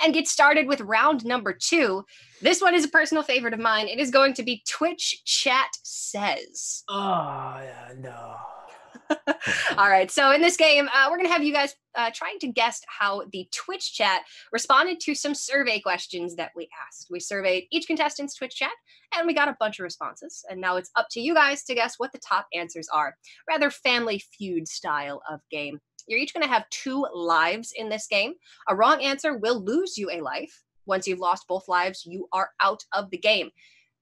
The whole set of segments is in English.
and get started with round number 2. This one is a personal favorite of mine. It is going to be Twitch Chat Says. Oh, yeah, no. All right, so in this game, we're going to have you guys trying to guess how the Twitch chat responded to some survey questions that we asked. We surveyed each contestant's Twitch chat, and we got a bunch of responses. And now it's up to you guys to guess what the top answers are. Rather Family Feud style of game. You're each going to have 2 lives in this game. A wrong answer will lose you a life. Once you've lost both lives, you are out of the game.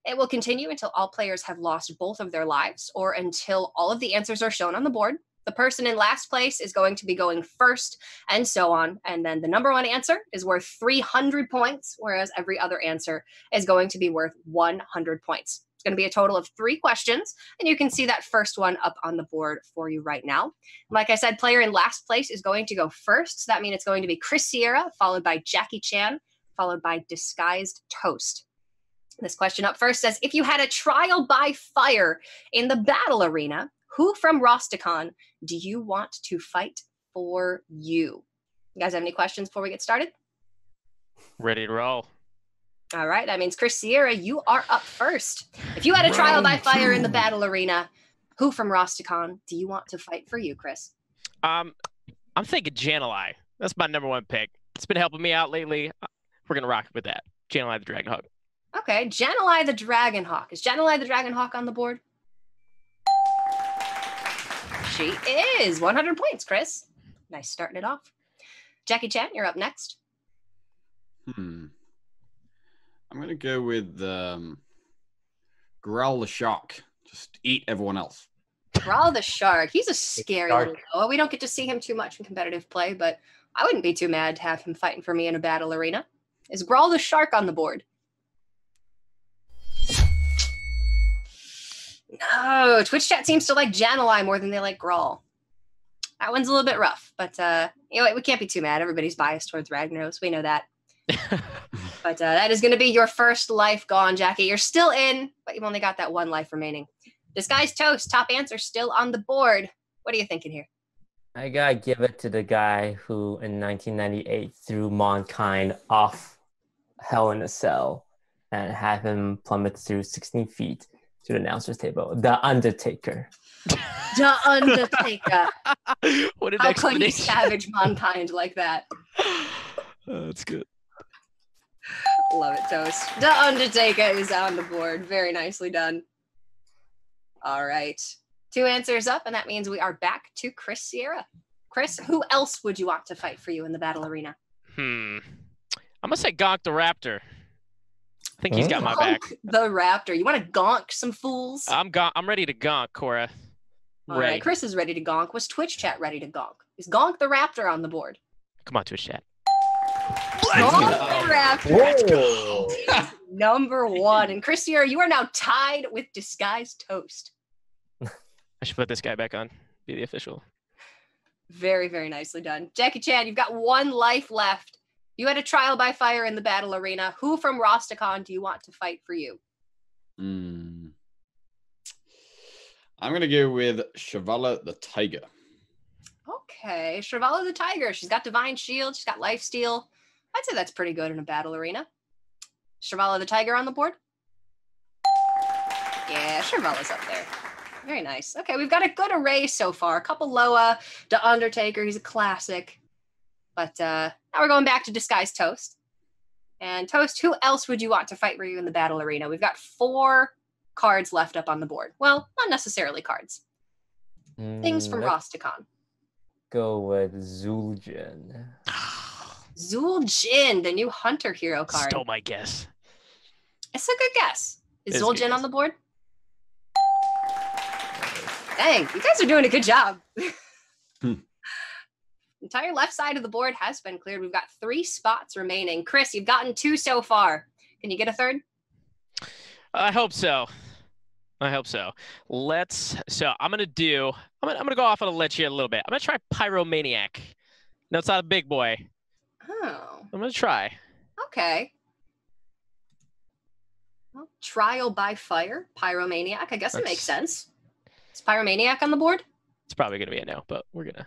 It will continue until all players have lost both of their lives or until all of the answers are shown on the board. The person in last place is going to be going first and so on. And then the number 1 answer is worth 300 points, whereas every other answer is going to be worth 100 points. It's going to be a total of 3 questions, and you can see that first one up on the board for you right now. Like I said, player in last place is going to go first. So that means it's going to be Chris Sierra, followed by Jackie Chan, followed by DisguisedToast. This question up first says, if you had a trial by fire in the battle arena, who from Rosticon do you want to fight for you? You guys have any questions before we get started? Ready to roll. All right, that means Chris Sierra, you are up first. If you had a trial by fire in the battle arena, who from Rosticon do you want to fight for you, Chris? I'm thinking Janelai. That's my number 1 pick. It's been helping me out lately. We're going to rock with that. Janelai the Dragonhawk. Okay, Janelai the Dragonhawk. Is Janelai the Dragonhawk on the board? She is. 100 points, Chris. Nice starting it off. Jackie Chan, you're up next. I'm going to go with Growl the Shark. Just eat everyone else. Growl the Shark. He's a scary little boy. We don't get to see him too much in competitive play, but I wouldn't be too mad to have him fighting for me in a battle arena. Is Growl the Shark on the board? No, Twitch chat seems to like Janelai more than they like Grawl. That one's a little bit rough, but you know, we can't be too mad. Everybody's biased towards Ragnaros. We know that. But that is going to be your first life gone, Jackie. You're still in, but you've only got that 1 life remaining. DisguisedToast, top answer still on the board. What are you thinking here? I gotta give it to the guy who in 1998 threw Mankind off Hell in a Cell and had him plummet through 16 feet to the announcer's table. The Undertaker. The Undertaker. What an How explanation. could you savage Mankind like that? That's good. Love it, Toast. The Undertaker is on the board. Very nicely done. All right. 2 answers up, and that means we are back to Chris Sierra. Chris, who else would you want to fight for you in the battle arena? I'm going to say Gonk the Raptor. I think he's got my back. The Raptor. You want to gonk some fools? I'm ready to gonk, Cora. All right, Chris is ready to gonk. Was Twitch chat ready to gonk? Is Gonk the Raptor on the board? Come on, Twitch chat. Gonk the Raptor. Number 1. And Chris Sierra, you are now tied with DisguisedToast. I should put this guy back on. Be the official. Very, very nicely done. Jackie Chan, you've got 1 life left. You had a trial by fire in the battle arena. Who from Rosticon do you want to fight for you? I'm going to go with Shavala the Tiger. Okay, Shavala the Tiger. She's got Divine Shield. She's got Lifesteal. I'd say that's pretty good in a battle arena. Shavala the Tiger on the board? Yeah, Shavala's up there. Very nice. Okay, we've got a good array so far. A couple Loa, the Undertaker. He's a classic. But now we're going back to DisguisedToast. And Toast, who else would you want to fight for you in the battle arena? We've got 4 cards left up on the board. Well, not necessarily cards. Things from Rosticon. Go with Zul'jin. Zul'jin, the new Hunter hero card. Stole my guess. It's a good guess. Is It's a good Zul'jin on guess. the board? Dang, you guys are doing a good job. Entire left side of the board has been cleared. We've got 3 spots remaining. Chris, you've gotten 2 so far. Can you get a third? I hope so. I hope so. I'm gonna go off on a ledge here a little bit. I'm gonna try Pyromaniac. No, it's not a big boy. Oh, I'm gonna try. okay. Well, trial by fire, Pyromaniac. I guess it makes sense. Is Pyromaniac on the board? It's probably gonna be a no, but we're gonna.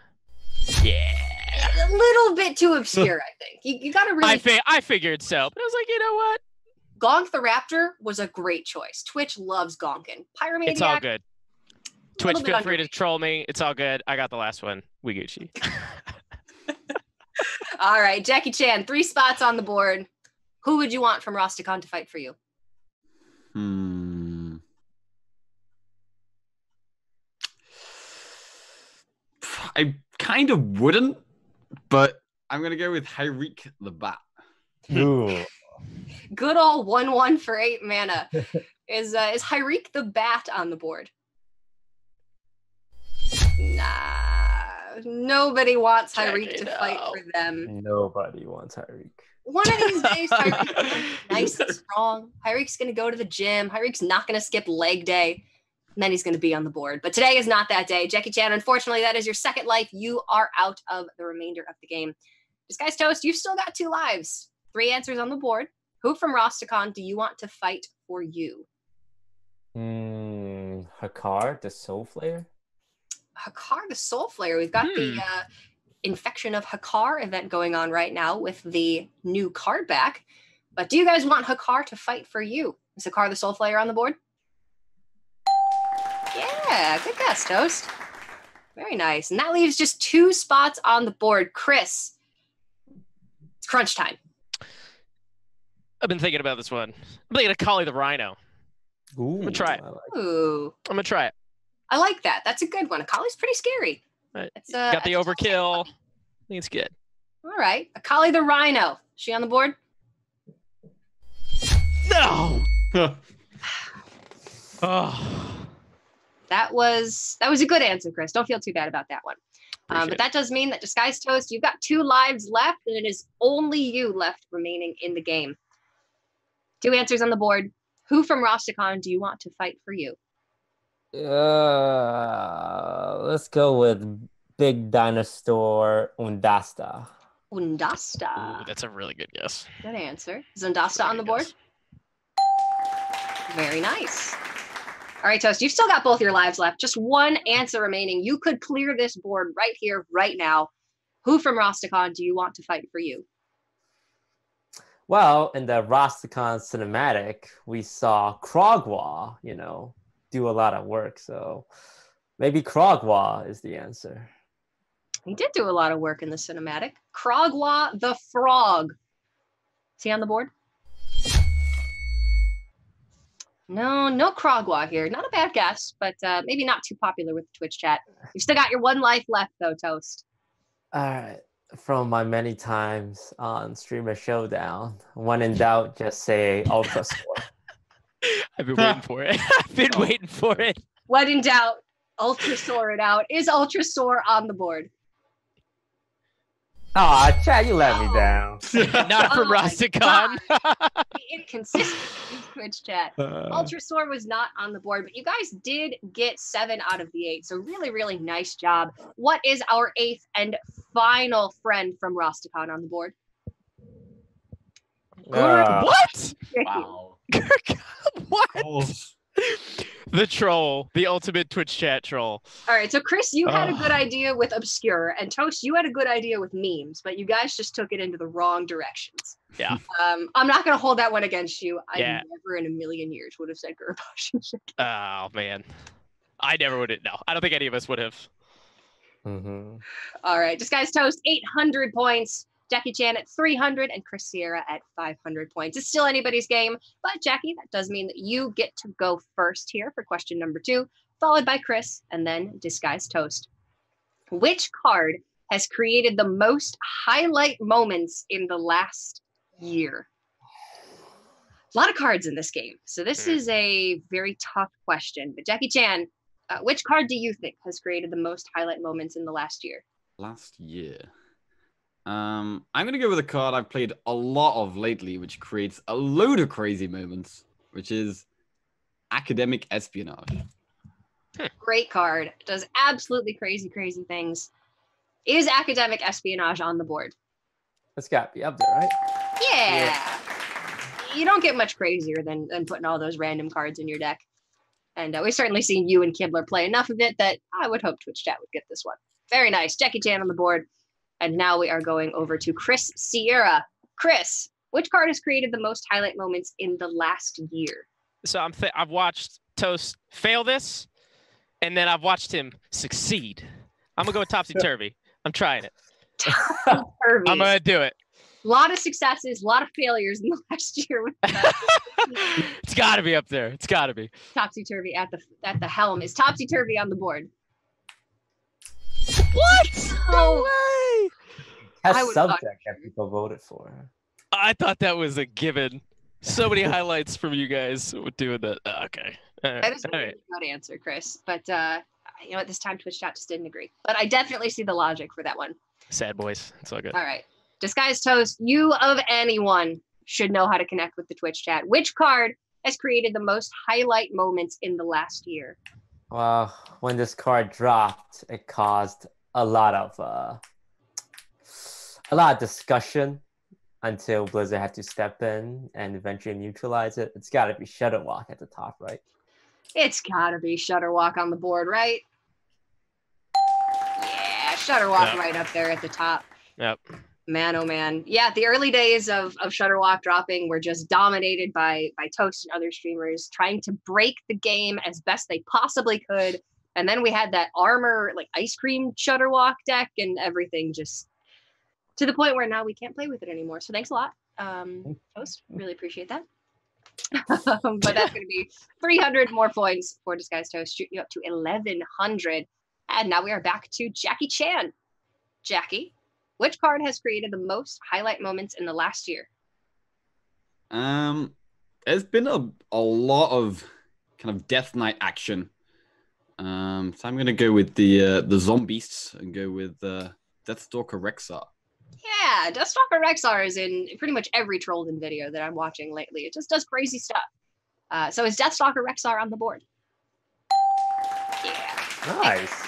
Yeah. A little bit too obscure, I think. You got to really. I figured so, but I was like, you know what? Gonk the Raptor was a great choice. Twitch loves gonking. Pyromaniac. It's all good. Twitch, feel free to underrated. troll me. It's all good. I got the last one. We Gucci. All right, Jackie Chan, 3 spots on the board. Who would you want from Rosticon to fight for you? I kind of wouldn't, but I'm gonna go with Hyreek the Bat. Ooh. Good old 1/1 for 8 mana. Is Hyreek the Bat on the board? Nah, nobody wants Hyreek to fight for them. Nobody wants Hyreek. One of these days, Hyreek's nice and strong. Hyreek's going to go to the gym. Hyreek's not going to skip leg day. And then he's going to be on the board. But today is not that day. Jackie Chan, unfortunately, that is your second life. You are out of the remainder of the game. DisguisedToast, you've still got 2 lives. 3 answers on the board. Who from Rosticon do you want to fight for you? Hakar, the Soul Flayer? Hakar, the Soul Flayer. We've got the Infection of Hakar event going on right now with the new card back. But do you guys want Hakar to fight for you? Is Hakar the Soul Flayer on the board? Yeah, good guess, Toast. Very nice. And that leaves just 2 spots on the board. Chris, it's crunch time. I've been thinking about this one. I'm thinking of Kali the Rhino. Ooh, I'm gonna try it. Ooh, I'm gonna try it. I like that. That's a good one. Akali's pretty scary. It's, got the overkill. I think it's good. All right. Akali the Rhino. Is she on the board? No. Oh. That was a good answer, Chris. Don't feel too bad about that one. But that does mean that DisguisedToast, you've got 2 lives left, and it is only you left remaining in the game. 2 answers on the board. Who from Rosticon do you want to fight for you? Let's go with Big Dinosaur Undasta. Undasta. Ooh, that's a really good guess. Good answer. Is Undasta on the board? Very nice. All right, Toast, you've still got both your lives left. Just 1 answer remaining. You could clear this board right here, right now. Who from Rosticon do you want to fight for you? Well, in the Rosticon cinematic, we saw Krogwa, do a lot of work. So maybe Krogwa is the answer. He did do a lot of work in the cinematic. Krogwa the Frog. Is he on the board? No Krogwa here. Not a bad guess, but maybe not too popular with the Twitch chat. You've still got your 1 life left, though, Toast. All right. From my many times on Streamer Showdown, when in doubt, just say Ultra Score. I've been waiting for it. I've been waiting for it. When in doubt, Ultrasaur it out. Is Ultrasaur on the board? Aw, chat, you let me down. Not from Rosticon. Inconsistent in Twitch chat. Ultrasaur was not on the board, but you guys did get 7 out of the 8. So really, really nice job. What is our 8th and final friend from Rosticon on the board? What? Wow. What? Oh. The troll, the ultimate Twitch chat troll. All right, so Chris, you had a good idea with obscure, and Toast, you had a good idea with memes, but you guys just took it into the wrong directions. Yeah. I'm not going to hold that one against you. I Yeah. never in a million years would have said Gurbash. Oh man, I never would have. No, I don't think any of us would have. Mm-hmm. All right, DisguisedToast, 800 points. Jackie Chan at 300 and Chris Sierra at 500 points. It's still anybody's game, but Jackie, that does mean that you get to go first here for question number 2, followed by Chris and then DisguisedToast. Which card has created the most highlight moments in the last year? A lot of cards in this game, so this is a very tough question. But Jackie Chan, which card do you think has created the most highlight moments in the last year? Last year. I'm going to go with a card I've played a lot of lately, which creates a load of crazy moments, which is Academic Espionage. Great card. Does absolutely crazy, crazy things. Is Academic Espionage on the board? It's got to be up there, right? Yeah. You don't get much crazier than putting all those random cards in your deck. And we've certainly seen you and Kibler play enough of it that I would hope Twitch chat would get this one. Very nice. Jackie Chan on the board. And now we are going over to Chris Sierra. Chris, which card has created the most highlight moments in the last year? So I've watched Toast fail this, and then I've watched him succeed. I'm gonna go with Topsy Turvy. I'm trying it. Topsy-turvy. I'm gonna do it. A lot of successes, a lot of failures in the last year. With It's got to be up there. It's got to be. Topsy Turvy at the helm. Is Topsy Turvy on the board? What? No way! Has subject that people voted for. I thought that was a given. So many highlights from you guys doing that. Okay. That is a really good answer, Chris. But you know what? This time Twitch chat just didn't agree. But I definitely see the logic for that one. Sad boys. It's all good. All right. DisguisedToast, you of anyone should know how to connect with the Twitch chat. Which card has created the most highlight moments in the last year? Well, when this card dropped, it caused a lot of discussion until Blizzard had to step in and eventually neutralize it. It's got to be Shudderwalk at the top, right? It's got to be Shudderwalk on the board, right? Yeah, Shudderwalk right up there at the top. Yep. Man, oh man. Yeah, the early days of Shudderwalk dropping were just dominated by Toast and other streamers trying to break the game as best they possibly could. And then we had that armor, like ice cream Shudderwalk deck, and everything just to the point where now we can't play with it anymore. So thanks a lot, Toast. Really appreciate that. But that's going to be 300 more points for DisguisedToast, shoot you up to 1,100. And now we are back to Jackie Chan. Jackie, which card has created the most highlight moments in the last year? There's been a lot of kind of Death Knight action. So I'm gonna go with the Zombies and go with Deathstalker Rexar. Yeah, Deathstalker Rexar is in pretty much every Trollden video that I'm watching lately. It just does crazy stuff. So is Deathstalker Rexar on the board? Yeah. Nice.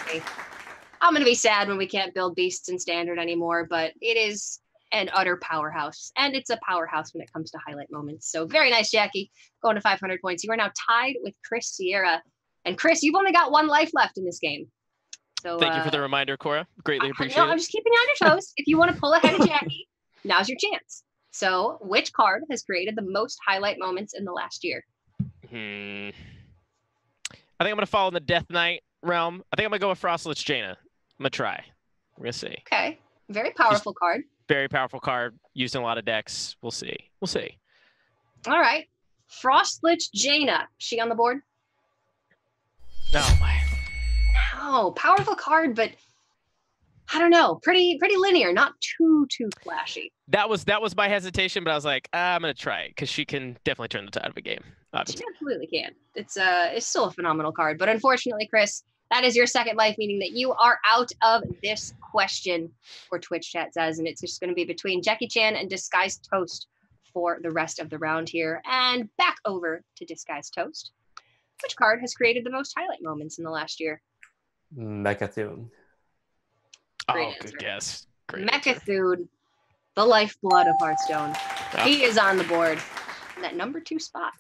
I'm going to be sad when we can't build beasts in standard anymore, but it is an utter powerhouse, and it's a powerhouse when it comes to highlight moments. So very nice, Jackie. Going to 500 points. You are now tied with Chris Sierra. And Chris, you've only got one life left in this game. So thank you for the reminder, Cora. Greatly appreciate it. I'm just keeping you on your toes. If you want to pull ahead of Jackie, now's your chance. So which card has created the most highlight moments in the last year? I think I'm going to follow in the Death Knight realm. I think I'm going to go with Frostlich Jaina. I'm going to try. We're going to see. Okay. Very powerful card. Very powerful card. Used in a lot of decks. We'll see. We'll see. All right. Frostlich Jaina. She on the board? Oh, my. No. Powerful card, but I don't know. Pretty linear. Not too flashy. That was my hesitation, but I was like, I'm going to try it because she can definitely turn the tide of a game. Obviously. She absolutely can. It's still a phenomenal card. But unfortunately, Chris, that is your second life, meaning that you are out of this question, for Twitch chat says, and it's just going to be between Jackie Chan and DisguisedToast for the rest of the round here. And back over to DisguisedToast. Which card has created the most highlight moments in the last year? Mechathoon. Oh, good guess. Great Mechathoon, the lifeblood of Hearthstone. Oh. He is on the board in that number 2 spot.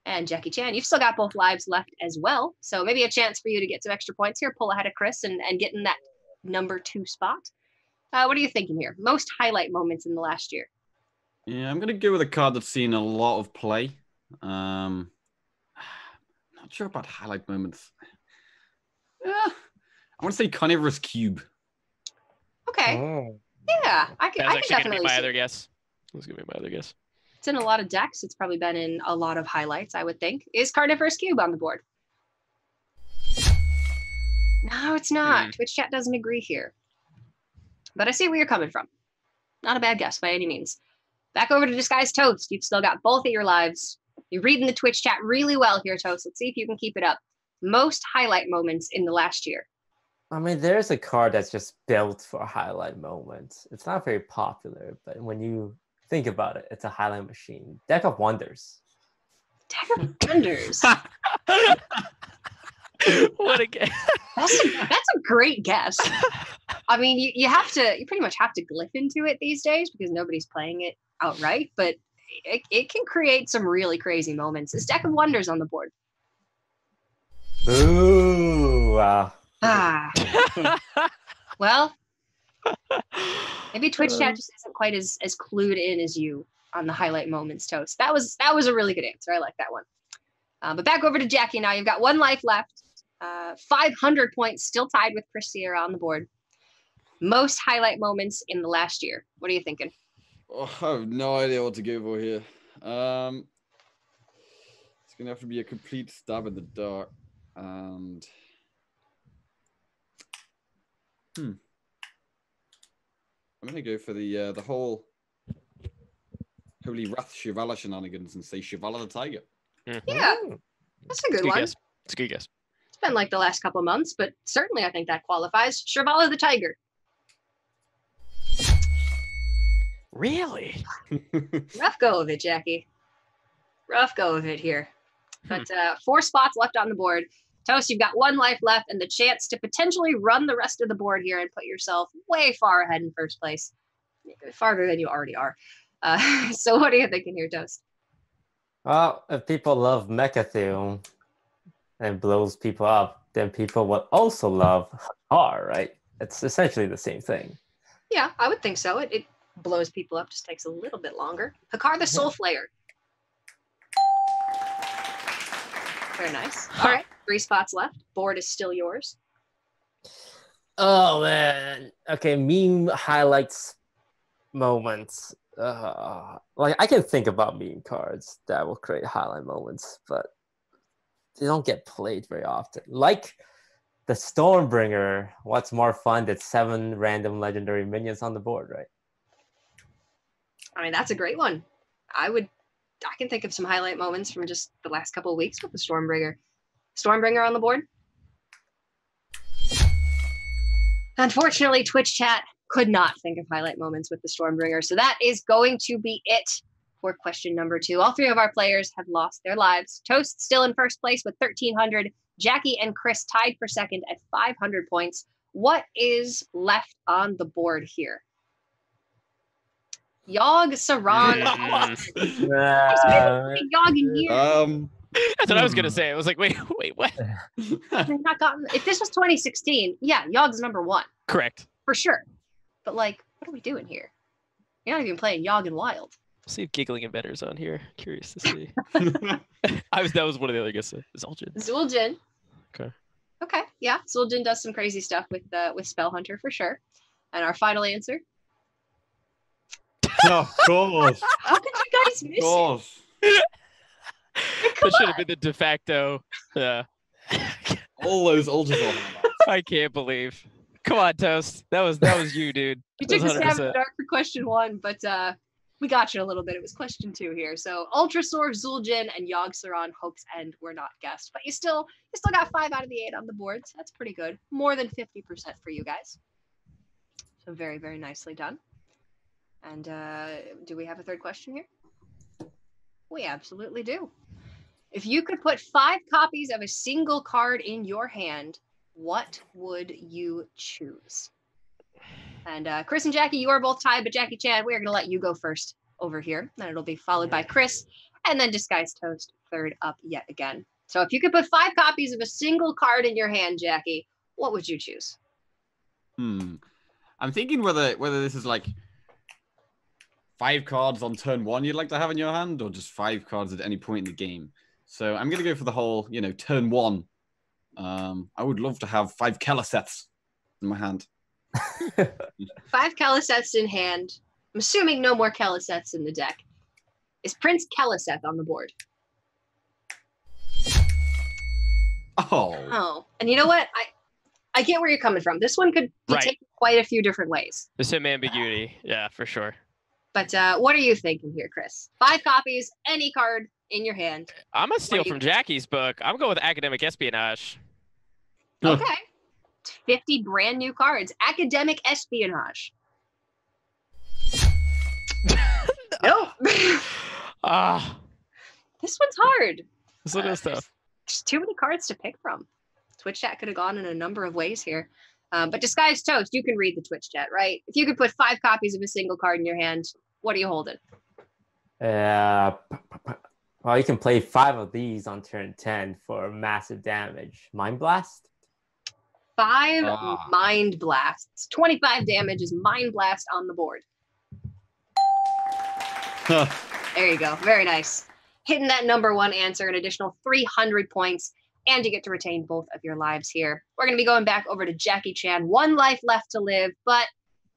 And Jackie Chan, you've still got both lives left as well. So maybe a chance for you to get some extra points here, pull ahead of Chris and get in that number 2 spot. What are you thinking here? Most highlight moments in the last year? Yeah, I'm going to go with a card that's seen a lot of play. Not sure about highlight moments. Yeah, I want to say Carnivorous Cube. Okay. Oh. Yeah, I can definitely be my see. other guess. That's going to be my other guess. It's in a lot of decks. It's probably been in a lot of highlights, I would think. Is Carnivorous Cube on the board? No, it's not. Twitch chat doesn't agree here. But I see where you're coming from. Not a bad guess by any means. Back over to DisguisedToast. You've still got both of your lives. You're reading the Twitch chat really well here, Toast. Let's see if you can keep it up. Most highlight moments in the last year. I mean, there's a card that's just built for highlight moments. It's not very popular, but when you think about it, it's a highlight machine. Deck of Wonders. Deck of Wonders. What a guess. That's a great guess. I mean, you pretty much have to glyph into it these days because nobody's playing it outright, but it can create some really crazy moments. Is Deck of Wonders on the board? Ooh. Well, Maybe Twitch chat just isn't quite as clued in as you on the highlight moments, Toast. That was a really good answer. I like that one. But back over to Jackie now. You've got 1 life left. 500 points, still tied with Chris Sierra on the board. Most highlight moments in the last year. What are you thinking? Oh, I have no idea what to go for here. It's gonna have to be a complete stab in the dark, and I'm gonna go for the whole Holy Wrath Shivala shenanigans and say Shivala the Tiger. Yeah, that's a good one. Guess. It's a good guess. It's been like the last couple of months, but certainly I think that qualifies. Shivala the Tiger. Really? Rough go of it, Jackie. Rough go of it here. But 4 spots left on the board. Toast, you've got 1 life left and the chance to potentially run the rest of the board here and put yourself way far ahead in first place. Farther than you already are. So what are you thinking here, Toast? Well, if people love Mechathune and blows people up, then people will also love Hakar, right? It's essentially the same thing. Yeah, I would think so. It blows people up, just takes a little bit longer. Hakar the Soul Flayer. Very nice. All right, 3 spots left. Board is still yours. Oh, man. Okay, meme highlights moments. Like, I can think about meme cards that will create highlight moments, but they don't get played very often. Like the Stormbringer, what's more fun than 7 random legendary minions on the board, right? I mean, that's a great one. I can think of some highlight moments from just the last couple of weeks with the Stormbringer. Stormbringer on the board. Unfortunately, Twitch chat could not think of highlight moments with the Stormbringer. So that is going to be it for question number 2. All 3 of our players have lost their lives. Toast still in first place with 1,300. Jackie and Chris tied for second at 500 points. What is left on the board here? Yogg, Saran. Yogg in here. That's what I was gonna say. I was like, wait, what? Not gotten. If this was 2016, yeah, Yogg's number 1 Correct. for sure. But like, what are we doing here? You're not even playing Yogg and Wild. Let's see if Giggling Inventor's on here. Curious to see. That was one of the other guesses. Zul'jin. Zul'jin. Okay. Okay, yeah, Zul'jin does some crazy stuff with Spell Hunter for sure. And our final answer. Of course. How could you guys miss it? That should have been the de facto. All those ultras on I can't believe. Come on, Toast. That was you, dude. You took the stab in the dark for question 1, but we got you a little bit. It was question 2 here. So Ultrasaur, Zul'jin, and Yogg Saron, Hope's End were not guessed. But you still got 5 out of the 8 on the board. So that's pretty good. More than 50% for you guys. So very, very nicely done. And do we have a third question here? We absolutely do. If you could put 5 copies of a single card in your hand, what would you choose? And Chris and Jackie, you are both tied, but Jackie Chan, we are going to let you go first over here. And it'll be followed by Chris, and then DisguisedToast third up yet again. So if you could put 5 copies of a single card in your hand, Jackie, what would you choose? I'm thinking whether this is like 5 cards on turn 1 you'd like to have in your hand, or just 5 cards at any point in the game. So I'm going to go for the whole, turn 1. I would love to have 5 Keleseths in my hand. 5 Keleseths in hand. I'm assuming no more Keleseths in the deck. Is Prince Keleseth on the board? Oh. And you know what? I get where you're coming from. This one could be taken quite a few different ways. There's some ambiguity. Yeah, for sure. But what are you thinking here, Chris? 5 copies, any card in your hand. I'm going to steal from Jackie's book. I'm going with Academic Espionage. Okay. 50 brand new cards. Academic Espionage. No. This one's hard. This one is tough. There's too many cards to pick from. Twitch chat could have gone in a number of ways here. But DisguisedToast, you can read the Twitch chat, right? If you could put 5 copies of a single card in your hand, what are you holding? Well, you can play 5 of these on turn 10 for massive damage. Mind Blast? 5 Mind Blasts. 25 damage is Mind Blast on the board. There you go. Very nice. Hitting that number 1 answer, an additional 300 points, and you get to retain both of your lives here. We're going to be going back over to Jackie Chan. 1 life left to live, but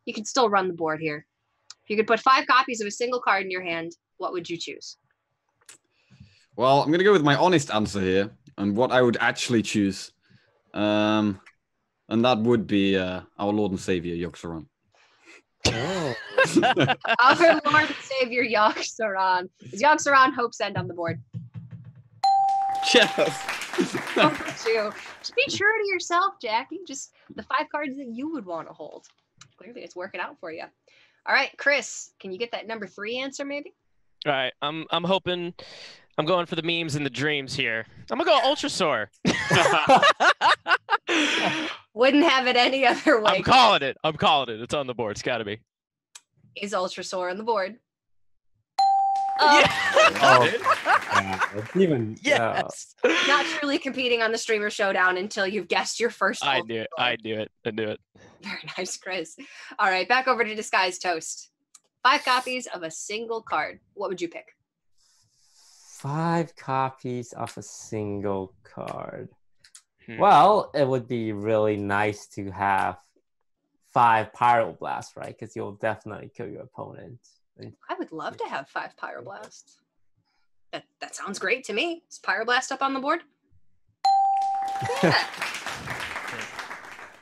you can still run the board here. If you could put 5 copies of a single card in your hand, what would you choose? Well, I'm going to go with my honest answer here, and what I would actually choose. And that would be our Lord and Savior, Yogg-Saron. Oh. Our Lord and Savior, Yogg-Saron. Is Yogg-Saron Hope's End on the board? Yes. Two. Just be true to yourself, Jackie. Just the 5 cards that you would want to hold. Clearly, it's working out for you. All right, Chris, can you get that number 3 answer, maybe? All right, I'm hoping. I'm going for the memes and the dreams here. I'm gonna go Ultrasaur. Wouldn't have it any other way. I'm calling it. It's on the board. It's got to be. Is Ultrasaur on the board? Even Yes. Not truly competing on the streamer showdown until you've guessed your first. I knew it. I knew it. Very nice, Chris. All right, back over to DisguisedToast. 5 copies of a single card. What would you pick? 5 copies of a single card. Well, it would be really nice to have 5 Pyroblast, right? Because you'll definitely kill your opponent. I would love to have 5 Pyroblasts. That sounds great to me. Is Pyroblast up on the board? Yeah.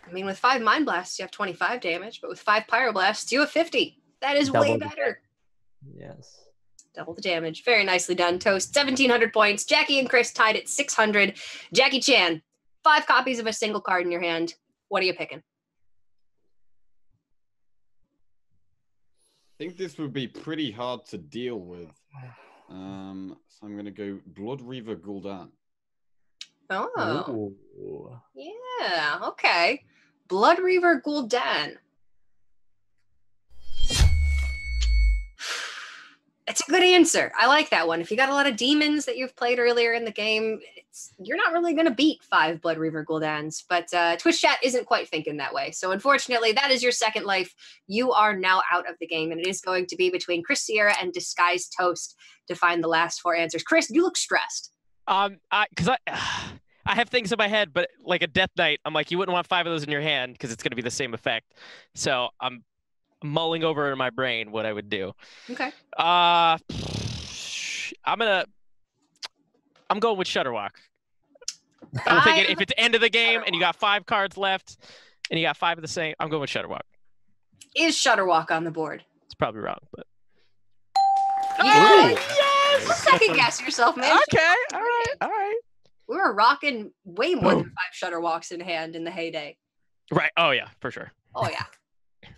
I mean, with 5 Mind Blasts, you have 25 damage, but with 5 Pyroblasts, you have 50. That is way better. Yes. Double the damage. Very nicely done, Toast. 1,700 points. Jackie and Chris tied at 600. Jackie Chan, 5 copies of a single card in your hand. What are you picking? I think this would be pretty hard to deal with. So I'm going to go Blood Reaver Gul'dan. Oh. Ooh. Yeah, okay. Blood Reaver Gul'dan. It's a good answer. I like that one. If you got a lot of demons that you've played earlier in the game, you're not really going to beat 5 Blood Reaver Gul'dans. But Twitch chat isn't quite thinking that way. So unfortunately, that is your second life. You are now out of the game, and it is going to be between Chris Sierra and DisguisedToast to find the last 4 answers. Chris, you look stressed. I have things in my head, but like a Death Knight, I'm like, you wouldn't want 5 of those in your hand because it's going to be the same effect. So I'm mulling over in my brain what I would do. Okay. I'm going with Shudderwalk. I'm thinking if it's end of the game and you got 5 cards left and you got 5 of the same, I'm going with Shudderwalk. Is Shudderwalk on the board? It's probably wrong, but Yes! Second guess yourself, man. Okay. All right. We were rocking way more than 5 Shudderwalks in hand in the heyday. Right. Oh yeah, for sure. Oh yeah.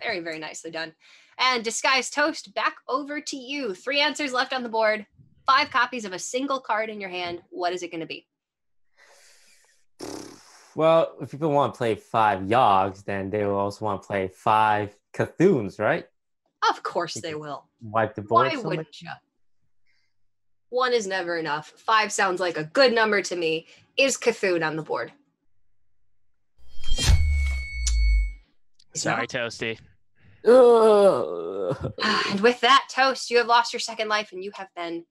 Very, very nicely done. And DisguisedToast, back over to you. 3 answers left on the board. 5 copies of a single card in your hand. What is it going to be? Well, if people want to play 5 Yogs, then they will also want to play 5 Cthunes, right? Of course they will. Wipe the board. Why wouldn't you? 1 is never enough. 5 sounds like a good number to me. Is Cthulhu on the board? Sorry, Toasty. And with that, Toast, you have lost your second life and you have been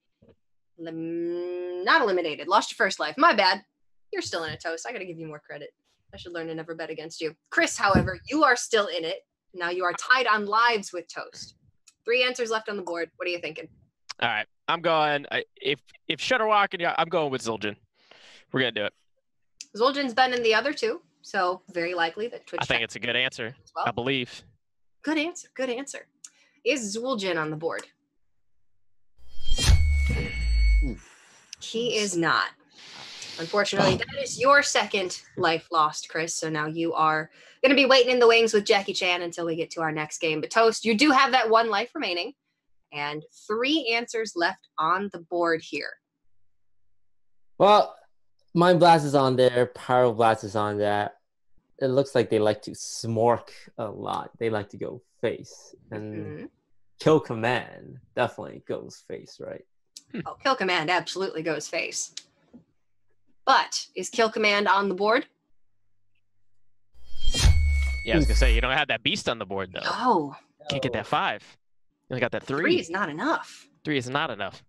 not eliminated. Lost your first life. My bad. You're still in it, Toast. I got to give you more credit. I should learn to never bet against you. Chris, however, you are still in it. Now you are tied on lives with Toast. 3 answers left on the board. What are you thinking? All right. I'm going. If Shudderwalk, I'm going with Zul'jin. We're going to do it. Zul'jin's been in the other 2. So very likely that Twitch. I think it's a good answer. Well. I believe. Good answer. Good answer. Is Zul'jin on the board? He is not. Unfortunately, that is your second life lost, Chris. So now you are going to be waiting in the wings with Jackie Chan until we get to our next game. But Toast, you do have that 1 life remaining and 3 answers left on the board here. Well, Mind Blast is on there. Pyroblast is on that. It looks like they like to smork a lot. They like to go face. And Kill Command definitely goes face, right? Oh, Kill Command absolutely goes face. But is Kill Command on the board? Yeah, I was gonna say you don't have that beast on the board though. Oh, Can't get that 5. You only got that 3. 3 is not enough. 3 is not enough.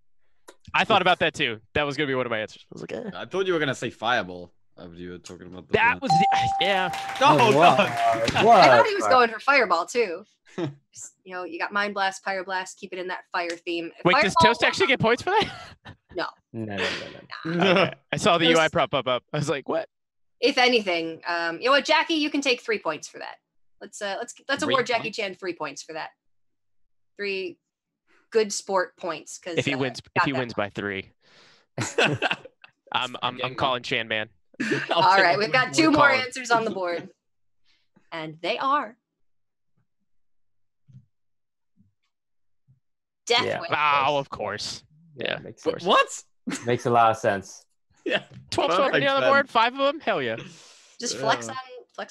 I thought about that too. That was gonna be one of my answers. I was like, eh. I thought you were gonna say fireball. You were talking about That was yeah. No, what? no. What? I thought he was going for fireball too. Just, you got mind blast, pyroblast, keep it in that fire theme. Wait, Fireball, does Toast actually get points for that? No. No. Okay. I saw the Toast- UI prop up. I was like, what? If anything, you know what, Jackie, you can take 3 points for that. Let's 3 award Jackie points? Chan 3 points for that. 3 good sport points because If he wins by 3, I'm calling Chan man. All right, we've got 2 more answers on the board, and they are Deathwing. Oh, of course. Yeah, makes of course. What? Makes a lot of sense. Yeah. 12 Perfect on the then. board, 5 of them. Hell yeah. Just flex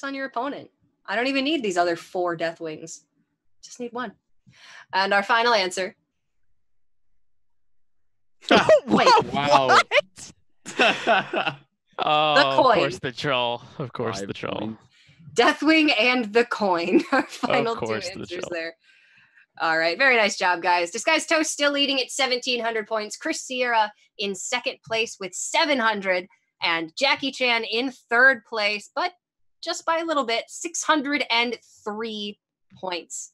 on your opponent. I don't even need these other 4 Deathwings. Just need 1. And our final answer. Wait, Wow. Oh, coin. of course the troll. Of course 5 the troll. points. Deathwing and the coin. Our final 2 course, the answers troll. there. All right, very nice job, guys. DisguisedToast still leading at 1,700 points. Chris Sierra in 2nd place with 700, and Jackie Chan in 3rd place, but just by a little bit, 603 points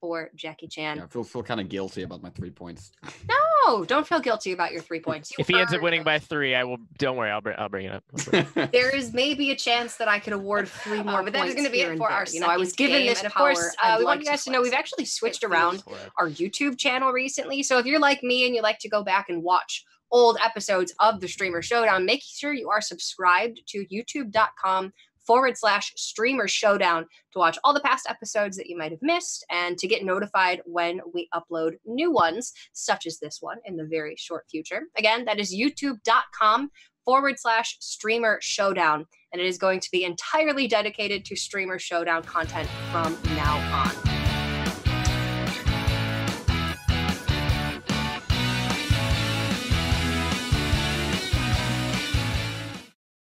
for Jackie Chan. Yeah, I feel kind of guilty about my 3 points. No, don't feel guilty about your 3 points. You If he ends up earned winning them. by 3, I will. Don't worry, I'll bring it up. There is maybe a chance that I could award 3 more But that is points going to be here it and for there. our I was second given game, this and of power. course, We I'd want like you to guys to know we've flex. actually switched It around feels our YouTube channel recently. So if you're like me and you like to go back and watch old episodes of the Streamer Showdown, make sure you are subscribed to youtube.com/Streamer Showdown to watch all the past episodes that you might have missed and to get notified when we upload new ones, such as this one in the very short future. Again, that is youtube.com/Streamer Showdown. And it is going to be entirely dedicated to Streamer Showdown content from now on.